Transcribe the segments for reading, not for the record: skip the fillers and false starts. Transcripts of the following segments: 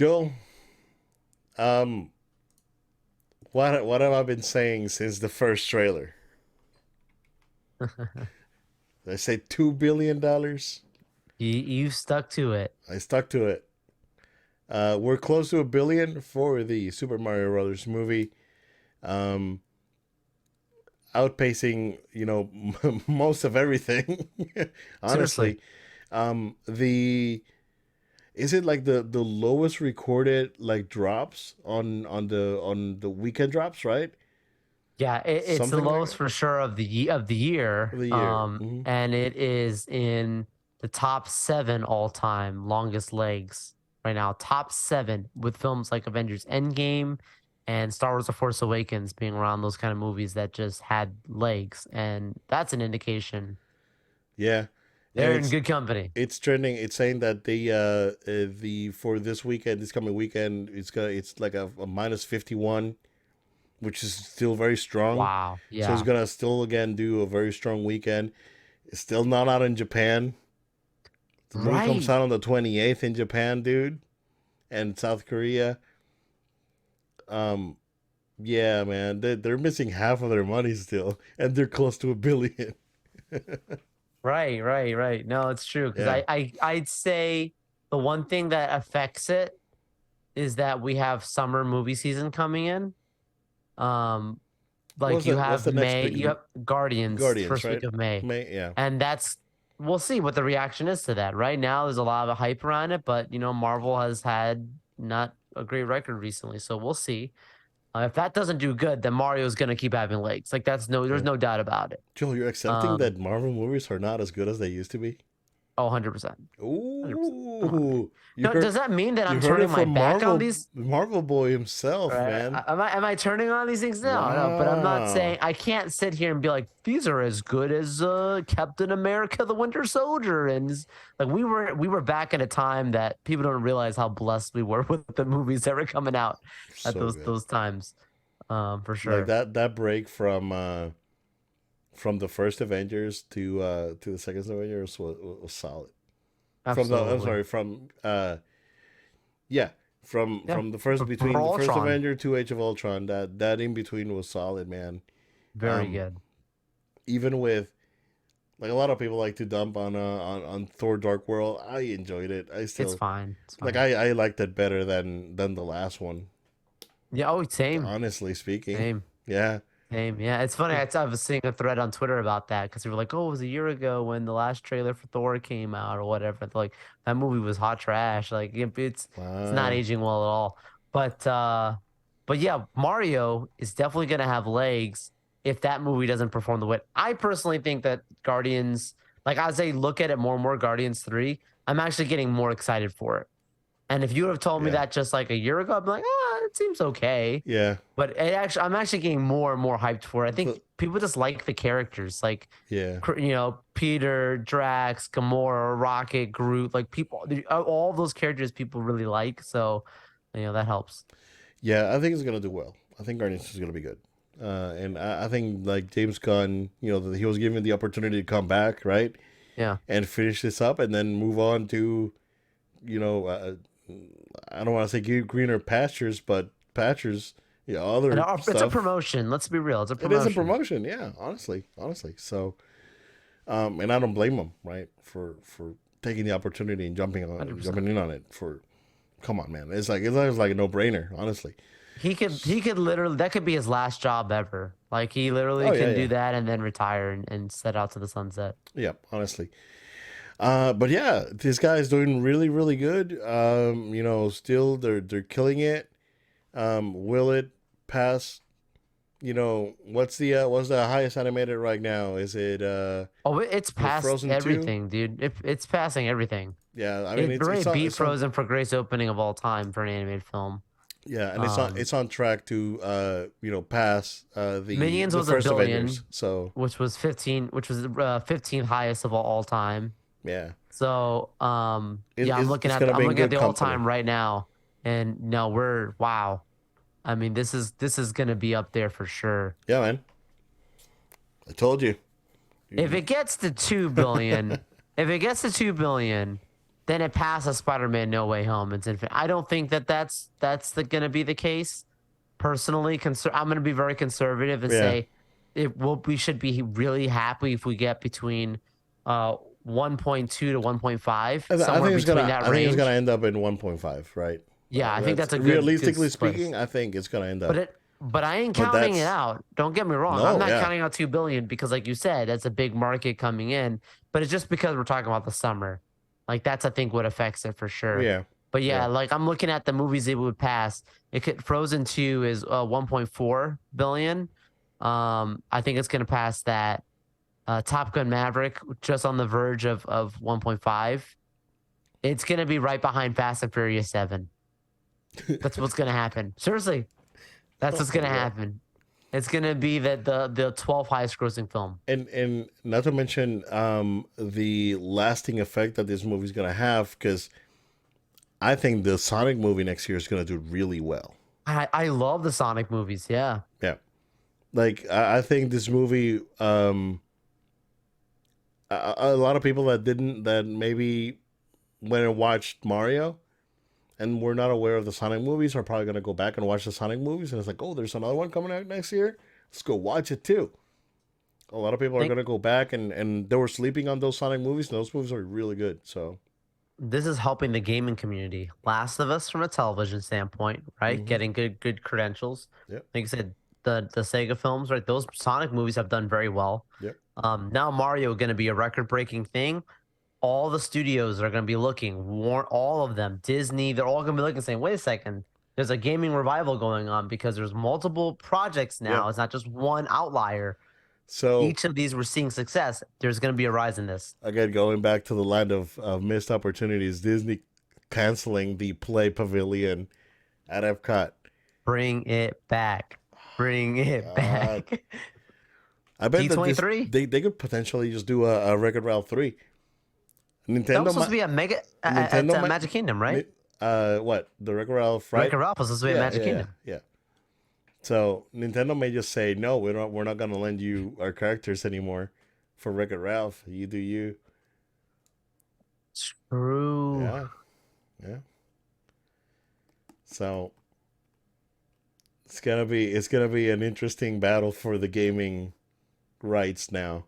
Joe, um, what have I been saying since the first trailer? Did I say $2 billion? You stuck to it. I stuck to it. We're close to $1 billion for the Super Mario Brothers movie, um, outpacing most of everything. Seriously. Honestly, the is it like the lowest recorded like drops on the weekend drops, right? Yeah, it's the Something like lowest that for sure of the year. of the year. Hmm. And it is in the top seven all time longest legs right now. Top seven with films like Avengers Endgame and Star Wars The Force Awakens being around those kind of movies that just had legs. And that's an indication Yeah, and they're in good company. it's trending. It's saying that the for this weekend, this coming weekend, it's like a minus 51, which is still very strong. Wow. So it's Yeah. gonna still again do a very strong weekend. It's still not out in Japan. The movie comes Right. out on the 28th in Japan, dude, and South Korea. Um, yeah, man, they're missing half of their money still, and they're close to $1 billion. Right. No, it's true. Because Yeah. I'd say the one thing that affects it is that we have summer movie season coming in. Um, like you What's have the next May, big you have Guardians Guardians, first week right? of May, Yeah. and that's we'll see what the reaction is to that. Right now, there's a lot of hype around it, but Marvel has had not a great record recently, so we'll see. If that doesn't do good, then Mario's gonna keep having legs. Like there's Yeah. no doubt about it. Joel, you're accepting Um, that Marvel movies are not as good as they used to be? oh, 100%. 100%. Come on, man. Ooh, No, does that mean that you I'm heard it turning my from back on these? Marvel Boy himself, Right. man. Am I turning on these things? No, no. But I'm not saying Wow. I can't sit here and be like these are as good as Captain America: The Winter Soldier, and like we were back in a time that people don't realize how blessed we were with the movies that were coming out at So those good. those times, for Like sure. that break from the first Avengers to the second Avengers was solid. From the I'm Absolutely, sorry, from yeah, yeah. from the first For between the first Ultron, Avenger to Age of Ultron, that in between was solid, man. very Um, good. even with like a lot of people like to dump on Thor Dark World. I enjoyed it. I It's still fine. It's like fine. I liked it better than the last one. Yeah. Oh, same, Honestly speaking, same. yeah, Same. Yeah, it's funny. I was seeing a thread on Twitter about that because they were like, "Oh, it was a year ago when the last trailer for Thor came out or whatever." They're like that movie was hot trash. Like it's not wow, aging well at all. But but yeah, Mario is definitely gonna have legs if that movie doesn't perform the way. I personally think that Guardians, like as I look at it more and more, Guardians 3, I'm actually getting more excited for it. And if you would have told me yeah, that just like a year ago, I'd be like, ah, it seems okay. yeah, But I'm actually getting more and more hyped for it. I think the, people just like the characters, like yeah. Peter, Drax, Gamora, Rocket, Groot. Like people, all of those characters people really like. So, that helps. Yeah, I think it's gonna do well. I think Guardians is gonna be good. And I think like James Gunn, that he was given the opportunity to come back, right, Yeah, and finish this up, and then move on to, you know, uh, I don't want to say greener pastures, but pastures, and other it's a stuff. promotion. Let's be real, it's a It is a promotion. promotion, yeah. Honestly. So, and I don't blame him, right, for taking the opportunity and 100%. jumping in on it. For come on, man, it's like a no brainer, honestly. He could literally that could be his last job ever. Like he literally Oh yeah, can do yeah, that and then retire and set out to the sunset. yeah. Honestly, but yeah, this guy is doing really, really good. Still they're killing it. Will it pass? What's the highest animated right now? Is it Oh, it's is it past Frozen 2? everything, dude. It's passing everything. Yeah, I mean It already beat it's on Frozen for greatest opening of all time for an animated film. yeah, and Um, it's on track to pass Minions the was a first Avengers. billion, So which was 15th highest of all time. yeah, So, yeah, it's gonna be I'm in looking at good the all company. time right now, and no, we're wow. I mean, this is gonna be up there for sure. Yeah, man, I told you. If it gets to 2 billion, if it gets to 2 billion, then it passes Spider-Man No Way Home. It's infinite. I don't think that going to be the case. Personally, I'm going to be very conservative and Yeah, say we should be really happy if we get between 1.2 to 1.5, I somewhere think it's between gonna that I think it's gonna range. end up in 1.5, right? Yeah, I think That's that's a good realistically place. speaking. I think it's gonna end But up. I ain't But counting it that's out. Don't get me wrong. I'm no, not yeah, counting out 2 billion because like you said, that's a big market coming in, but it's just because we're talking about the summer. Like that's I think what affects it for sure. yeah, But yeah. yeah, like I'm looking at the movies it would pass. It could Frozen 2 is 1.4 billion. I think it's going to pass that. Top Gun Maverick just on the verge of 1.5. It's going to be right behind Fast and Furious 7. That's what's going to happen. Seriously. That's Oh what's my gonna god. happen. It's gonna be the 12th highest grossing film. And not to mention the lasting effect that this movie's gonna have, because I think the Sonic movie next year is gonna do really well. I love the Sonic movies. Yeah, Yeah, like I think this movie, a lot of people that maybe went and watched Mario and were not aware of the Sonic movies are probably gonna go back and watch the Sonic movies, and it's like, oh, there's another one coming out next year. Let's go watch it too. A lot of people I are think gonna go back and they were sleeping on those Sonic movies, and those movies are really good. So, this is helping the gaming community. Last of Us from a television standpoint, right? hmm, Getting good credentials. yep, Like I said, the Sega films, right? Those Sonic movies have done very well. yep. Now Mario going to be a record breaking thing. All the studios are going to be looking, all of them, Disney, they're all going to be looking, saying, wait a second, there's a gaming revival going on because there's multiple projects Yeah. now. It's not just one outlier. So Each of these we're seeing success. There's going to be a rise in this. again, going back to the land of missed opportunities, Disney canceling the Play Pavilion at Epcot. Bring it back. Bring it God, back. I bet that this D23. they could potentially just do a Wreck-It Ralph 3. That was Nintendo supposed to might be a mega at Nintendo might Magic Kingdom, right? what, the Wreck-It Ralph, Wreck-It right? Ralph was supposed to be at Yeah, Magic yeah, yeah, Kingdom. yeah. So Nintendo may just say no, we're not gonna lend you our characters anymore for Wreck-It Ralph. You do you. True. Yeah, yeah. So it's gonna be an interesting battle for the gaming rights now.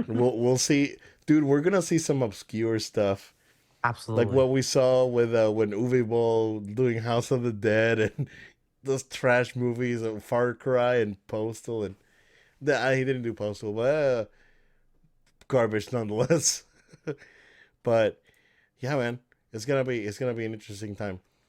We'll see, dude. We're gonna see some obscure stuff like Absolutely. what we saw with when Uwe Boll doing House of the Dead and those trash movies of Far Cry and Postal and he didn't do Postal, but garbage nonetheless. But yeah, man, it's gonna be an interesting time.